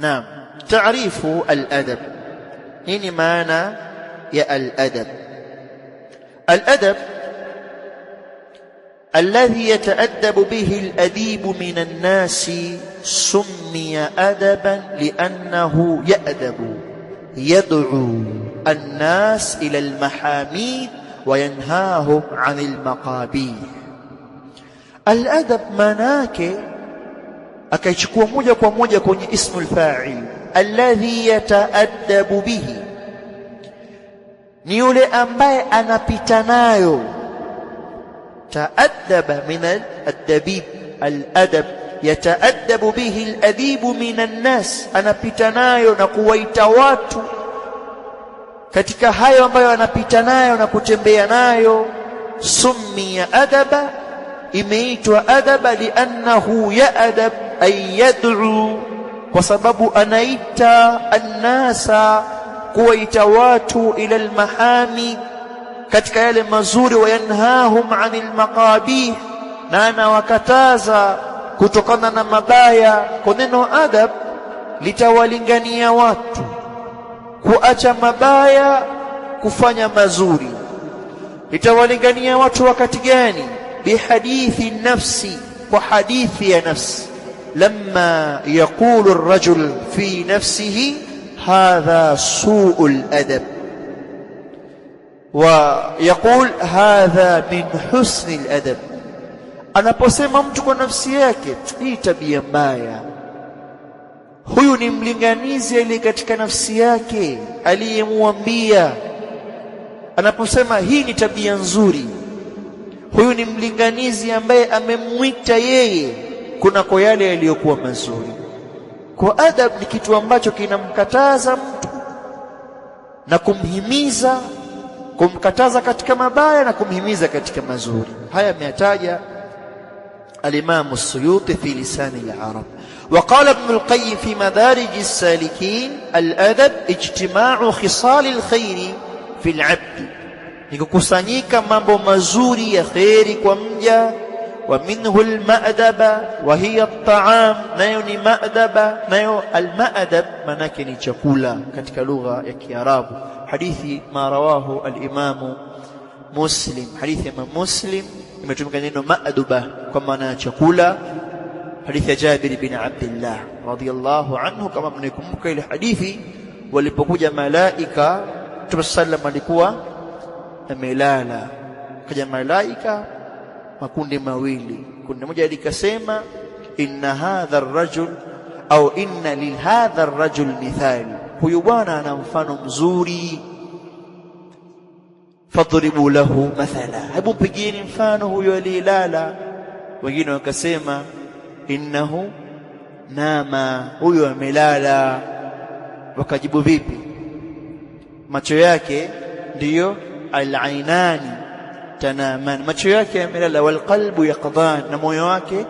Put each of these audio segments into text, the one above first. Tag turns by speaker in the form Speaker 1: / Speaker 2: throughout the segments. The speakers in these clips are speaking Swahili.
Speaker 1: نعم. تعريف الأدب. نيني معنى يا الأدب؟ الأدب الذي يتأدب به الأديب من الناس سمي أدبا لأنه يدعو الناس إلى المحاميد وينهاهم عن المقابيح. الأدب manake akaichukua moja kwa moja kwenye ismu al-fa'il, alladhi yataaddabu bihi, ni yule ambaye anapita nayo. Taaddaba min al-adabib, al-adab yataaddabu bihi al-adibu min an-nas, anapita nayo na kuwaita watu katika hayo ambayo anapita nayo na kutembea nayo. Summiya adaba, imeitwa adaba liannahu yaadab ay yad'u, kwa sababu anaita annasa, kuwaita watu ila almahami, katika yale mazuri, wayanhahum anil maqabih, na anawakataza kutokana na mabaya. Kwa neno adab litawalingania watu kuacha mabaya kufanya mazuri. Litawalingania watu wakati gani? Bihadithi nafsi, kwa hadithi ya nafsi. Lamma yaqulu ar-rajul fi nafsihi hadha su'ul adab, wa yaqul hadha min husni al-adab. Anaposema mtu kwa nafsi yake, hii tabia mbaya, huyu ni mlinganizi aliye katika nafsi yake aliyemwambia. Anaposema hii ni tabia nzuri, huyu ni mlinganizi ambaye amemwita yeye kunako yale yaliyokuwa mazuri. Kwa adab ni kitu ambacho kinamkataza mtu na kumhimiza, kumkataza katika mabaya na kumhimiza katika mazuri. Haya ameyataja الإمام السيوطي في لسان العرب. وقال ابن القيم في مدارج السالكين: الأدب اجتماع خصال الخير في العبد، نكوكسانيكا mambo mazuri ya khairi kwa mja. ومنه المأدبة وهي الطعام، nayo ni maadaba, nayo almaadab manake ni chakula katika lugha ya Kiarabu. Hadithi ma rawahu al-Imam Muslim, hadithi ya Muslim imetumika neno maaduba kwa maana ya chakula. Hadithi ya Jabir bin Abdullah radhiyallahu anhu, kama mnakumbuka ile hadithi, walipokuja malaika, Mtume sallam alikuwa amelala, kaja malaika makundi mawili. Kundi moja likasema inna hadha ar-rajul au inna li hadha ar-rajul mithal, huyu bwana ana mfano mzuri, fadribu lahu mathala, hebu pigeni mfano huyo aliyelala. Wengine wakasema innahu nama, huyo amelala. Wakajibu vipi? Macho yake ndiyo al-ainani tanaman, macho yake yamelala, wal qalbu yaqdan, na moyo wake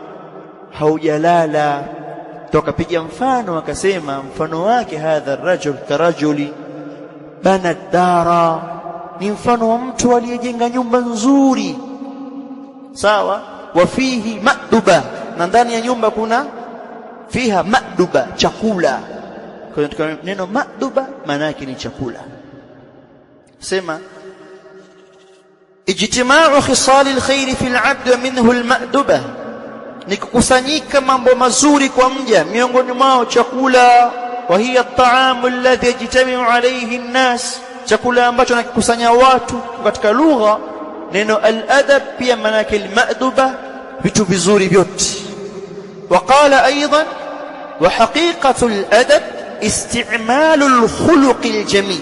Speaker 1: haujalala. Tukapiga mfano, wakasema mfano wake hadha ar-rajul karajuli bana dara, ni mfano wa mtu aliyejenga nyumba nzuri, sawa. Wa fihi maduba, na ndani ya nyumba kuna fiha maduba, chakula. Kwa hiyo neno maduba maana yake ni chakula. Sema ijtima'u khisali alkhair fi al'abd wa minhu almaduba, ni kukusanyika mambo mazuri kwa mja, miongoni mwao chakula. Wa hiya at-ta'amu alladhi yajtami'u alayhi an-nas, chakula ambacho nakikusanya watu. Katika lugha neno al-adab pia maana yake al-maduba, vitu vizuri vyote. Waqala aidan wa haqiqatu al-adab isti'malu al-khuluq al-jamil,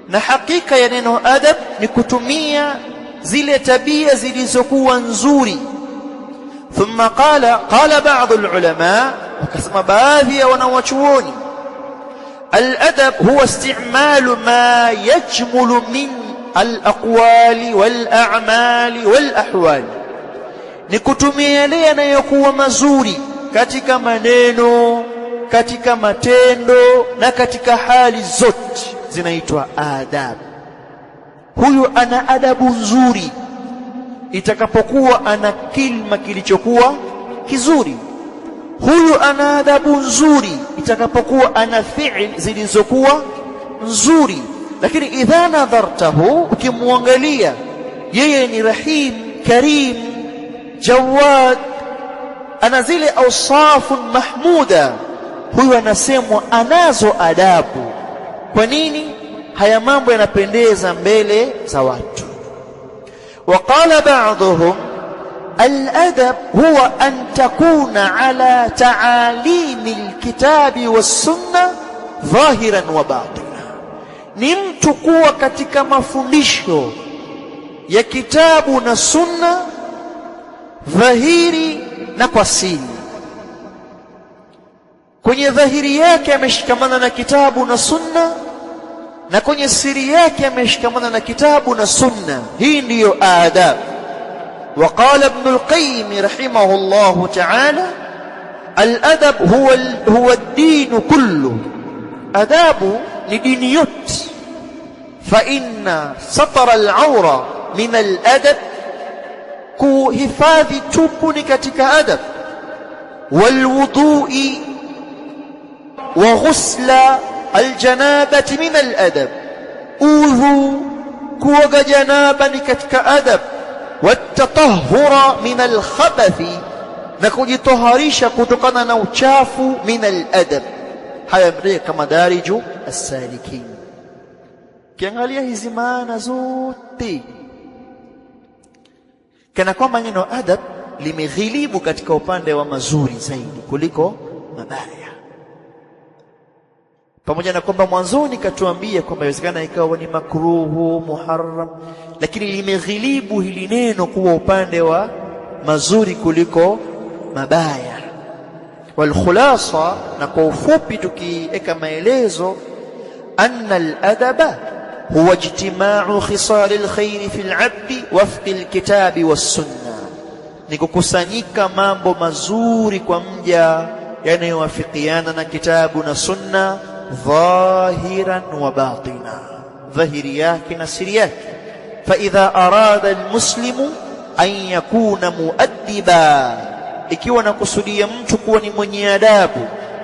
Speaker 1: na hakika ya neno adab ni kutumia zile tabia zilizokuwa nzuri. Thumma qala ba'd al-ulama, wakasema baadhi ya wanawachuoni, الأدب هو استعمال ما يجمل من الأقوال والأعمال والأحوال، نكتمي yale yanayokuwa mazuri katika maneno, katika matendo na katika hali zote, zinaitwa adab. Huyu ana adabu nzuri itakapokuwa ana kilma kilichokuwa kizuri. huyu ana adabu nzuri itakapokuwa ana fi'l zilizokuwa nzuri. Lakini idha nadhartahu, ukimwangalia yeye ni rahim, karim, jawad, ana zile awsafu mahmuda, huyu anasemwa anazo adabu. Kwa nini? Haya mambo yanapendeza mbele za watu. Waqala ba'dhum al-adab huwa an takuna ala ta'alimi al-kitabi was-sunnah dhahiran wa batina, ni mtu kuwa katika mafundisho ya kitabu na sunna dhahiri na kwa siri. Kwenye dhahiri yake ameshikamana na kitabu na sunna, na kwenye siri yake ameshikamana na kitabu na sunna. Hii ndiyo adab. وقال ابن القيم رحمه الله تعالى الأدب هو الدين كله. أداب لدين يوت، فإن سطر العورة من الأدب كهفاذ توبني كتك أدب، والوضوء وغسل الجنابة من الأدب، أوذو كوغ جنابا كتك أدب، والتطهر من الخبث نكجطهريش كتقنا نوشاف من الأدب. haya mrejea kama dariju as-salikin. Kiangalia hizi maana zote kana kwamba neno adab limeghilibu katika upande wa mazuri zaidi kuliko mabaya, pamoja na kwamba mwanzoni katuambia kwamba inawezekana ikawa ni makruhu, muharram, lakini limeghilibu hili neno kuwa upande wa mazuri kuliko mabaya. والخلاصة نقول فوبي tukiweka maelezo أن الأدب هو اجتماع خصال الخير في العبد وفق الكتاب والسنة، ni kukusanyika mambo mazuri kwa mja yanayowafikiana na kitabu na sunna, dhahiran wa batina, dhahiri yake na siri yake. فإذا أراد المسلم أن يكون مؤدبا، ikiwa nakusudia mtu kuwa ni mwenye adabu,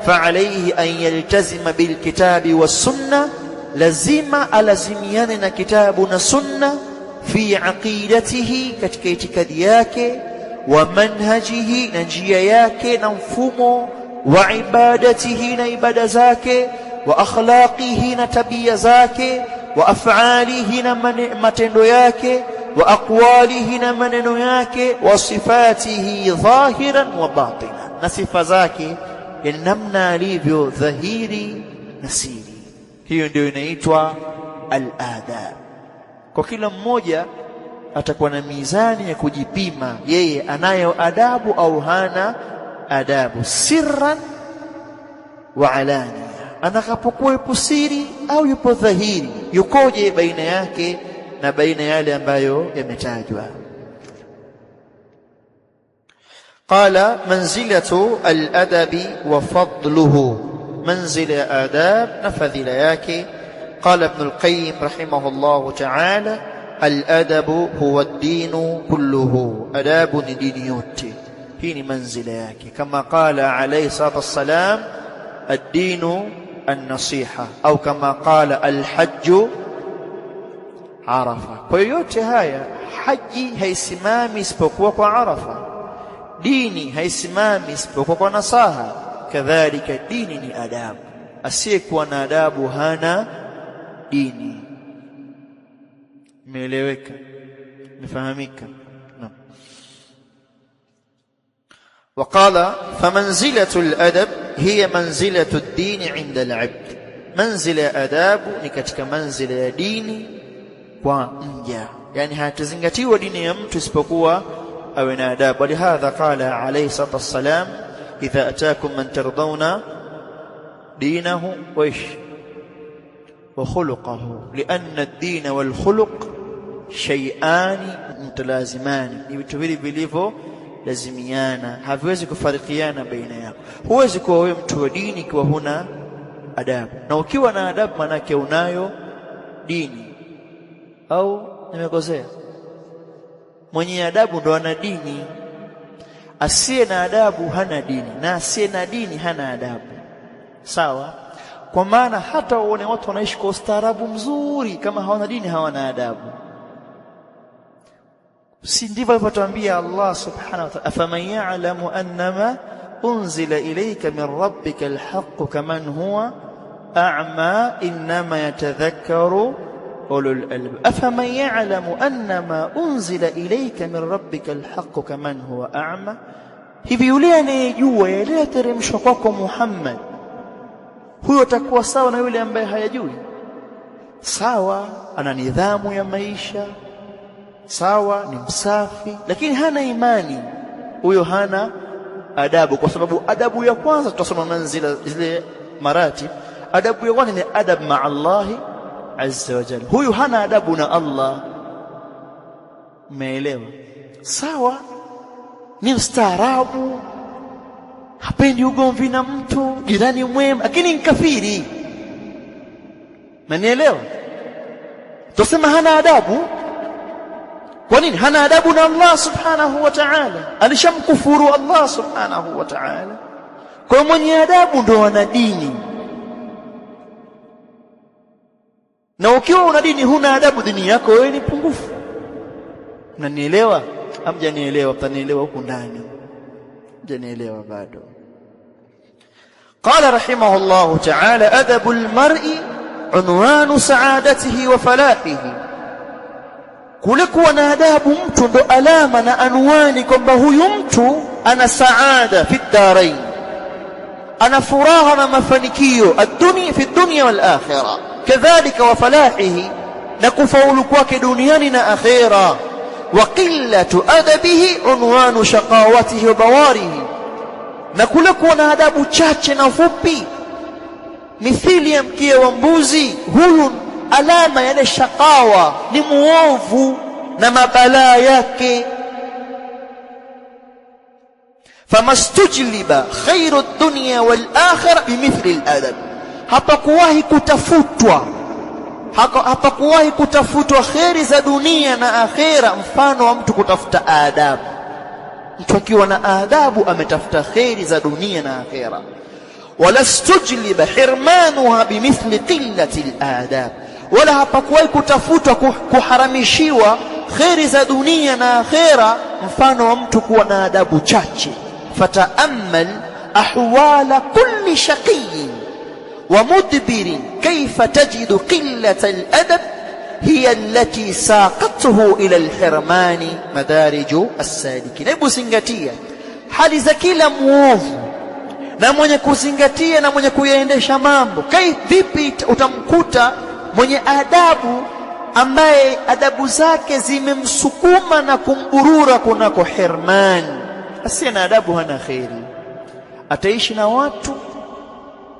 Speaker 1: fa alayhi an yaltazima bil kitabi was sunna, lazima alazimiane na kitabu na sunna, fi aqidatihi, katika itikadi yake, wa manhajihi, na njia yake na mfumo, wa ibadatihi, na ibada zake, wa akhlaqihi, na tabia zake, wa af'alihi, na matendo yake, wa aqwalihi, na maneno yake, wa sifatihi dhahiran wa batina, na sifa zake ya namna alivyo dhahiri na siri. Hiyo ndio inaitwa al-adab. Kwa kila mmoja atakuwa na mizani ya kujipima, yeye anayo adabu au hana adabu, sirran wa alania, anakapokuwa yupo siri au yupo dhahiri, yukoje baina yake na baina yale ambayo yametajwa. Qala manzilatu al-adabi wa fadluhu, manzila adab na fadhila yake. Qala Ibn al-Qayyim rahimahullah ta'ala al-adabu huwa ad-din kulluhu, adabu ni dini yote. Hii ni manzila yake, kama qala alayhi salatu wassalam ad-dinu an-nasiha, au kama qala al-hajju Arafa. Kwa yote haya, haji haisimami isipokuwa kwa Arafa, dini haisimami isipokuwa kwa nasaha, kadhalika dini ni adabu. Asiyekuwa na adabu hana dini. Imeeleweka? Imefahamika? Naam. وقال فمنزلة الأدب هي منزلة الدين عند العبد. منزلة أداب ni katika manzila ya dini kwa mja, yani hatazingatiwa dini ya mtu isipokuwa awe na adabu. Walihadha qala alayhi salatu wassalam idha ataakum man tardawna dinahu wa khuluquhu, lianna ad-din wal khuluq shay'ani mutalazimani, ni vitu vile vilivyo lazimiana, haviwezi kufarikiana baina yao. Huwezi kuwa wewe mtu wa dini ikiwa huna adabu, na ukiwa na adabu manake unayo dini. Au nimekosea? Mwenye adabu ndo ana dini. asiye na adabu hana dini, na asiye na dini hana adabu. Sawa? Kwa maana hata uone watu wanaishi kwa ustaarabu mzuri, kama hawana dini hawana adabu. Si ndivyo alivyotuambia Allah subhanahu wa ta'ala, afaman ya'lamu annama unzila ilayka min rabbika alhaqqu kaman huwa a'ma innama yatadhakkaru ulul albab. Afaman ya'lamu annama unzila ilayka min rabbika alhaqqu kaman huwa a'ma, hivi yule anayejua yale yateremshwa kwako Muhammad, huyo atakuwa sawa na yule ambaye hayajui? Sawa, ana nidhamu ya maisha, sawa, ni msafi, lakini hana imani, huyo hana adabu. Kwa sababu adabu ya kwanza tutasoma manzila zile maratib. Adabu ya kwanza ni adab ma'a Allah azza wa jalla. Huyu hana adabu na Allah. Umeelewa? Sawa, ni mstaarabu, hapendi ugomvi na mtu, jirani mwema, lakini ni kafiri. Manielewa? Tusema hana adabu. Kwa nini? Hana adabu na Allah subhanahu wa ta'ala, alishamkufuru Allah subhanahu wa ta'ala. Kwa mwenye adabu ndo ana dini, na ukiwa una dini huna adabu, dini yako wewe ni pungufu. Mnanielewa? Hamjanielewa? Mtanielewa huko ndani. Hamjanielewa bado. Qala rahimahullahu ta'ala, adabul mar'i unwanu sa'adatihi wa falahihi. Kule kuwa na adabu mtu ndo alama na anwani kwamba huyu mtu ana saada fi ddarain, ana furaha na mafanikio ad-dunya fi dunya wal akhirah, kadhalika wa falahihi, na kufaulu kwake duniani na akhira. Wa qillatu adabihi unwanu shaqawatihi wa bawarihi, na kule kuwa na adabu chache na fupi mithili ya mkia wa mbuzi, huyu alama ya shaqawa, ni muovu na mabalaa yake. Famastujliba khairu dunya wal akhirah bimithli al-adab, hapakuwahi kutafutwa khairi za dunia na akhira mfano wa mtu kutafuta adabu. Mtu akiwa na adabu ametafuta khairi za dunia na akhira. Wala stujliba hirmanuha bimithli qillati al-adab, wala hapakuwahi kutafutwa kuharamishiwa khairi za dunia na akhira mfano wa mtu kuwa na adabu chache. Fata'ammal ahwala kulli shaqiyyin wa mudbirin kayfa tajidu qillata al-adab hiya allati saqathu ila al-hirmani madariju as-salikin. Hebu zingatia hali za kila muovu na mwenye kuzingatia na mwenye kuyaendesha mambo. Vipi utamkuta mwenye adabu ambaye adabu zake zimemsukuma na kumburura kunako hirman? Asiye na adabu hana khairi, ataishi na watu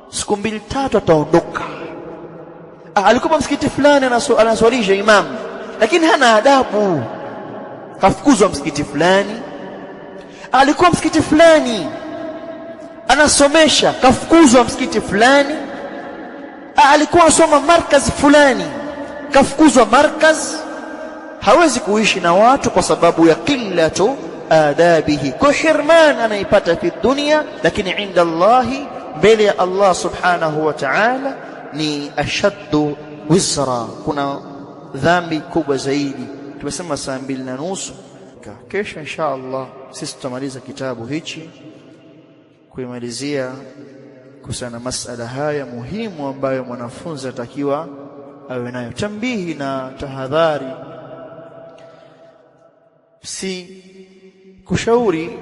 Speaker 1: siku mbili tatu ataondoka. Alikuwa msikiti fulani anaswalisha imam, lakini hana adabu, kafukuzwa msikiti fulani. Alikuwa msikiti fulani anasomesha, kafukuzwa msikiti fulani. Alikuwa asoma markaz fulani, kafukuzwa markaz. Hawezi kuishi na watu kwa sababu ya qillatu adabihi. Kwa hirman anaipata fi dunia, lakini inda Allahi, mbele ya Allah subhanahu wa ta'ala, ni ashaddu wizra, kuna dhambi kubwa zaidi. Tumesema saa 2:30. Kesho insha Allah sisi tutamaliza kitabu hichi, kuimalizia kuhusiana masala haya muhimu ambayo mwanafunzi atakiwa awe nayo. Tambihi na tahadhari, si kushauri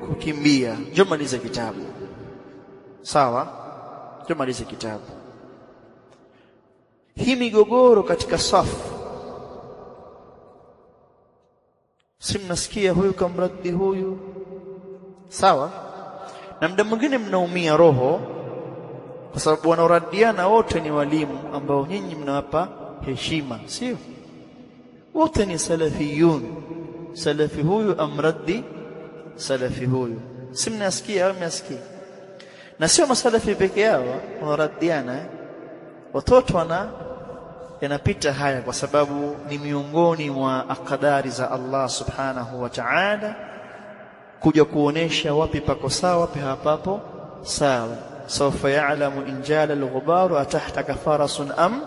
Speaker 1: kukimbia. Njoo maliza kitabu, sawa? Njoo maliza kitabu. Hii migogoro katika safu, si mnasikia huyu kamraddi huyu, sawa? Na muda mwingine mnaumia roho kwa sababu wanaoradiana wote ni walimu ambao nyinyi mnawapa heshima, sio? Wote ni salafiyun, salafi huyu amraddi salafi huyu, si mnasikia au mnasikia? Na sio masalafi peke yao wanaradiana, watoto yanapita haya kwa sababu ni miongoni mwa akadari za Allah subhanahu wa ta'ala. kuja kuonesha wapi pako sawa, wapi hapapo sawa. Sawfa ya'lamu in jala al-ghubaru atahtaka farasun am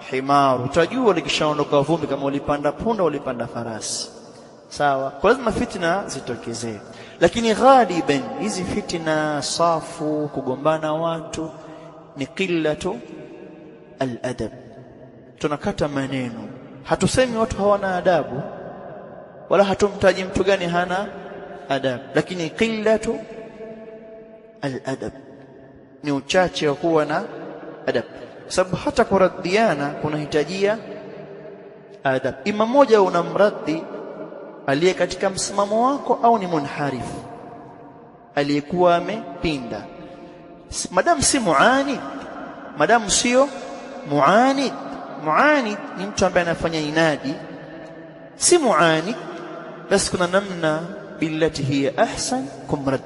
Speaker 1: himaru, utajua likishaondoka vumbi kama ulipanda punda ulipanda farasi. Sawa, kwa lazima fitna zitokezee, lakini ghaliban hizi fitna safu kugombana watu ni qillatu al-adab. Tunakata maneno, hatusemi watu hawana adabu wala hatumtaji mtu gani hana adabu, lakini qillatu al-adab ni uchache wa kuwa na adab, sababu hata kuraddiana kunahitajia adab. Ima moja unamraddi aliye katika msimamo wako au ni munharifu aliyekuwa amepinda, madamu si muanid, madamu sio muanid. Muanid ni mtu ambaye anafanya inadi, si muanid basi kuna namna billati hiya ahsan kumrad.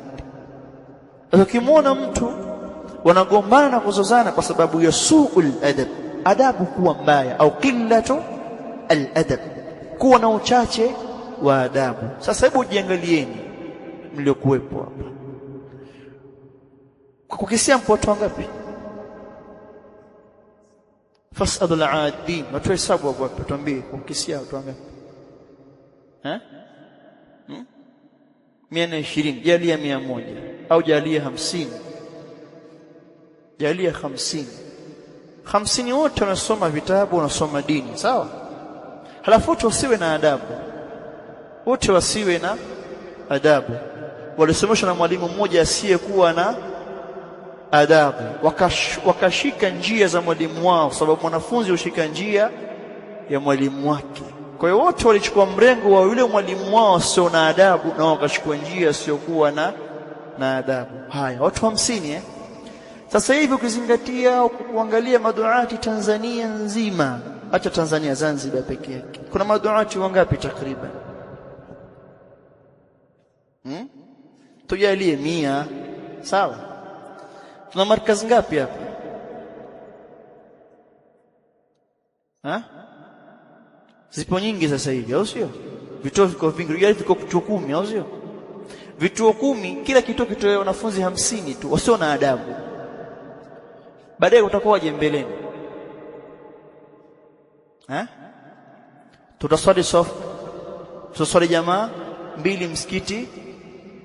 Speaker 1: Ukimwona mtu wanagombana na kuzozana kwa sababu ya suul adab, adabu kuwa mbaya, au qillatu al-adab, kuwa na uchache wa adabu. Sasa hebu jiangalieni mliokuwepo hapa, kwa kukisia mpoto ngapi? Fasadul aadin, watu hesabu hapo, tuambie kukisia watu ngapi? 120, jalia 100 au jalia 50, jalia 50. 50 wote wanasoma vitabu, wanasoma dini, sawa? Halafu wote wasiwe na adabu, wote wasiwe na adabu. Walisomeshwa na mwalimu mmoja asiyekuwa na adabu, wakashika njia za mwalimu wao, sababu mwanafunzi hushika njia ya mwalimu wake. Kwa hiyo wote walichukua mrengo wa yule mwalimu wao sio na adabu, na wakachukua njia siokuwa na adabu. Haya, watu 50 Sasa hivi ukizingatia kuangalia maduati Tanzania nzima, acha Tanzania, Zanzibar pekee yake, kuna maduati wangapi takriban? Tujalie 100, sawa? Tuna markazi ngapi hapa? Zipo nyingi sasa hivi, au sio? Vituo viko vingi, viko 10, au sio? Vituo 10, kila kituo kitoe wanafunzi 50 tu wasio na adabu. Baadaye utakuwaje mbeleni? Tutaswali safu, tutaswali jamaa 2 msikiti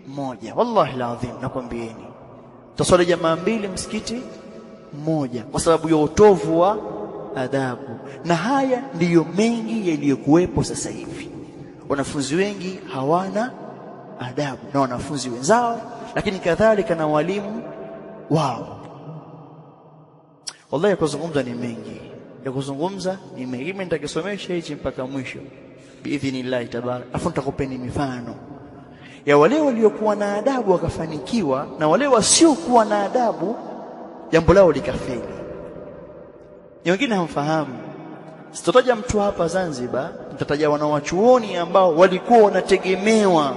Speaker 1: mmoja. Wallahi alazim nakwambieni, tutaswali jamaa 2 msikiti mmoja kwa sababu ya utovu wa adabu. Na haya ndiyo mengi yaliyokuwepo sasa hivi. Wanafunzi wengi hawana adabu na wanafunzi wenzao, lakini kadhalika na walimu wao. Wallahi kuzungumza ni mengi, mimi nitakisomesha hichi mpaka mwisho biidhnillah tabarak. Afu nitakupeni mifano ya wale waliokuwa na adabu wakafanikiwa na wale wasiokuwa na adabu jambo lao likafeli. Wengine hamfahamu. Sitataja mtu hapa Zanzibar, nitataja wanawachuoni ambao walikuwa wanategemewa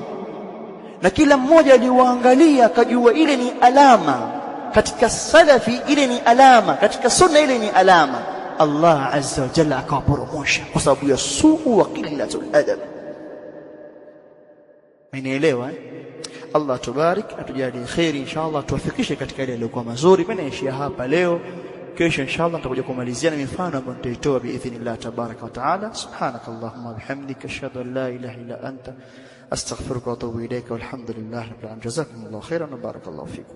Speaker 1: na kila mmoja aliwaangalia akajua ile ni alama katika salafi, ile ni alama katika sunna, ile ni alama. Allah azza wa jalla akawaporomosha kwa sababu ya suu wa qillatul adab. Umeelewa? Allah tubarik, atujalie khairi inshallah, tuwafikishe katika ile iliyokuwa mazuri. Mimi naishia hapa leo, kesho inshallah nitakuja kumalizia na mifano ambayo nitaitoa biidhnillah tabaraka wa taala. Subhanakallahumma bihamdika ashhadu an la ilaha illa anta astaghfiruka wa atubu ilayka, walhamdulillahi rabbil alamin. Jazakumullahu khairan wa barakallahu fikum.